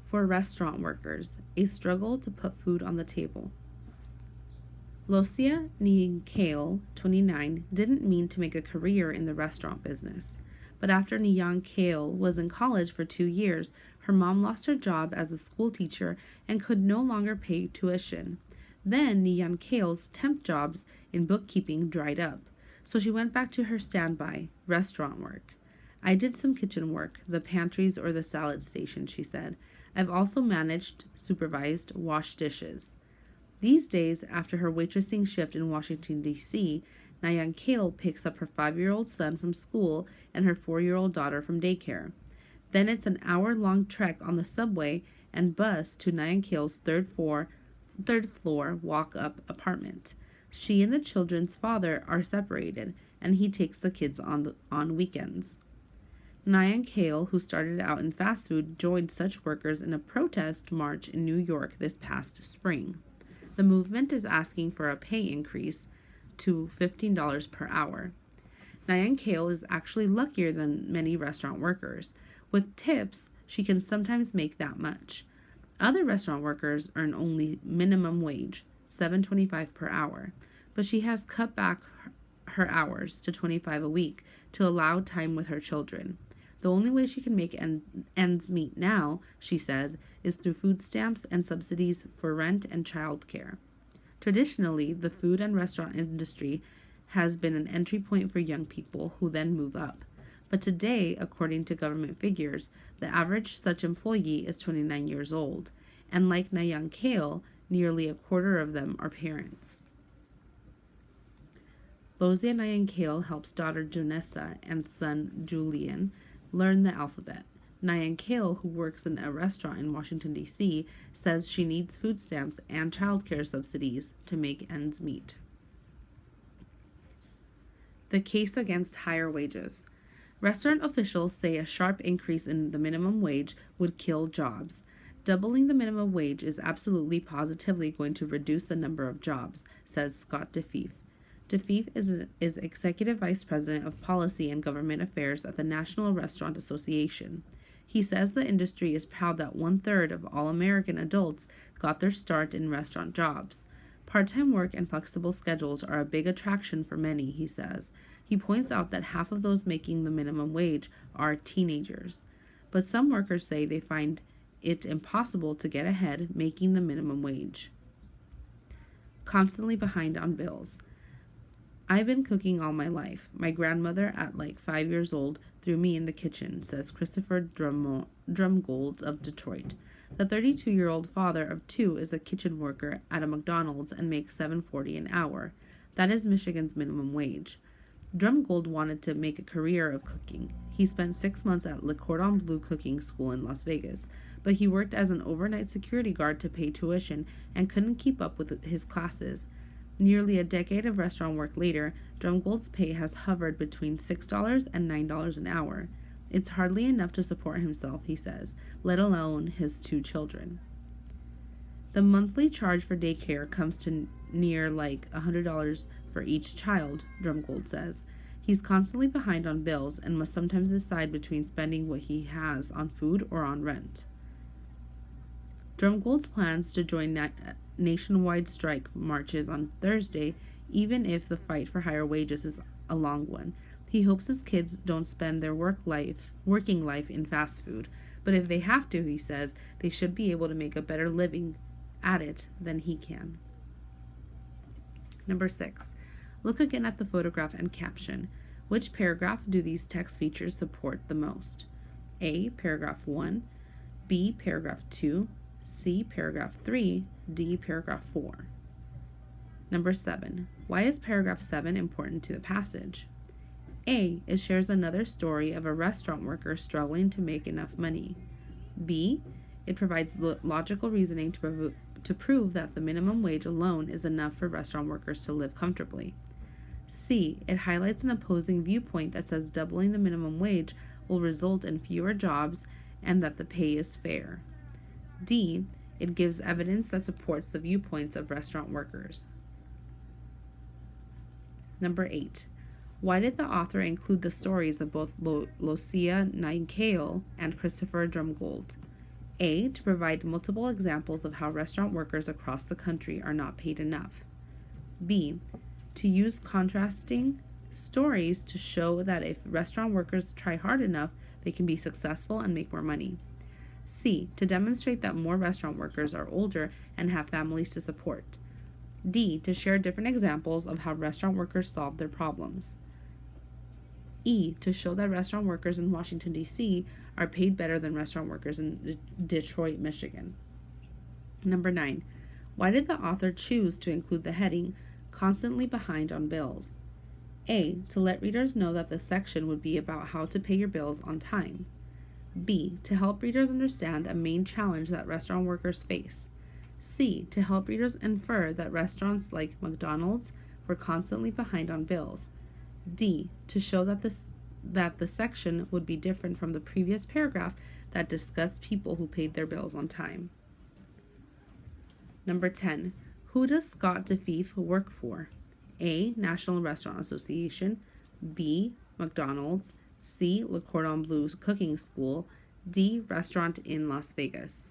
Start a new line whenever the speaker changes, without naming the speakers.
For restaurant workers, a struggle to put food on the table. Losia Niankale, 29, didn't mean to make a career in the restaurant business. But after Niankale was in college for 2 years, her mom lost her job as a school teacher and could no longer pay tuition. Then Niankale's temp jobs in bookkeeping dried up, so she went back to her standby, restaurant work. I did some kitchen work, the pantries or the salad station, she said. I've also managed, supervised, washed dishes. These days, after her waitressing shift in Washington, D.C., Nayan Kale picks up her 5-year-old son from school and her 4-year-old daughter from daycare. Then it's an hour-long trek on the subway and bus to Nayan Kale's third floor walk-up apartment. She and the children's father are separated, and he takes the kids on weekends. Nayan Kale, who started out in fast food, joined such workers in a protest march in New York this past spring. The movement is asking for a pay increase to $15 per hour. Nayan Kale is actually luckier than many restaurant workers. With tips, she can sometimes make that much. Other restaurant workers earn only minimum wage, $7.25 per hour, but she has cut back her hours to 25 a week to allow time with her children. The only way she can make ends meet now, she says, is through food stamps and subsidies for rent and child care. Traditionally, the food and restaurant industry has been an entry point for young people who then move up. But today, according to government figures, the average such employee is 29 years old, and like Nayan Kale, nearly a quarter of them are parents. Lozia Nayan Kale helps daughter Jonessa and son Julian learn the alphabet. Nayan Kale, who works in a restaurant in Washington, D.C., says she needs food stamps and child care subsidies to make ends meet. The case against higher wages. Restaurant officials say a sharp increase in the minimum wage would kill jobs. Doubling the minimum wage is absolutely positively going to reduce the number of jobs, says Scott DeFeef. DeFeef is Executive Vice President of Policy and Government Affairs at the National Restaurant Association. He says the industry is proud that 1/3 of all American adults got their start in restaurant jobs. Part-time work and flexible schedules are a big attraction for many, he says. He points out that half of those making the minimum wage are teenagers. But some workers say they find it impossible to get ahead making the minimum wage. Constantly behind on bills. I've been cooking all my life. My grandmother, at like 5 years old, threw me in the kitchen, says Christopher Drumgold of Detroit. The 32-year-old father of 2 is a kitchen worker at a McDonald's and makes $7.40 an hour. That is Michigan's minimum wage. Drumgold wanted to make a career of cooking. He spent 6 months at Le Cordon Bleu cooking school in Las Vegas, but he worked as an overnight security guard to pay tuition and couldn't keep up with his classes. Nearly a decade of restaurant work later, Drumgold's pay has hovered between $6 and $9 an hour. It's hardly enough to support himself, he says, let alone his 2 children. The monthly charge for daycare comes to near like $100 for each child, Drumgold says. He's constantly behind on bills and must sometimes decide between spending what he has on food or on rent. Drumgold's plans to join nationwide strike marches on Thursday, even if the fight for higher wages is a long one. He hopes his kids don't spend their working life in fast food, but if they have to, he says, they should be able to make a better living at it than he can. Number 6. Look again at the photograph and caption. Which paragraph do these text features support the most? A. Paragraph 1, B. Paragraph 2, C. Paragraph 3, D. Paragraph 4. Number 7. Why is paragraph 7 important to the passage? A. It shares another story of a restaurant worker struggling to make enough money. B. It provides logical reasoning to prove that the minimum wage alone is enough for restaurant workers to live comfortably. C. It highlights an opposing viewpoint that says doubling the minimum wage will result in fewer jobs and that the pay is fair. D. It gives evidence that supports the viewpoints of restaurant workers. Number 8. Why did the author include the stories of both Losia Niankale and Christopher Drumgold? A. To provide multiple examples of how restaurant workers across the country are not paid enough. B. To use contrasting stories to show that if restaurant workers try hard enough, they can be successful and make more money. C. To demonstrate that more restaurant workers are older and have families to support. D. To share different examples of how restaurant workers solve their problems. E. To show that restaurant workers in Washington, D.C. are paid better than restaurant workers in Detroit, Michigan. Number 9. Why did the author choose to include the heading, Constantly Behind on Bills? A. To let readers know that the section would be about how to pay your bills on time. B. To help readers understand a main challenge that restaurant workers face. C. To help readers infer that restaurants like McDonald's were constantly behind on bills. D. To show that the section would be different from the previous paragraph that discussed people who paid their bills on time. Number 10. Who does Scott DeFeef work for? A. National Restaurant Association. B. McDonald's. C. Le Cordon Bleu Cooking School. D. Restaurant in Las Vegas.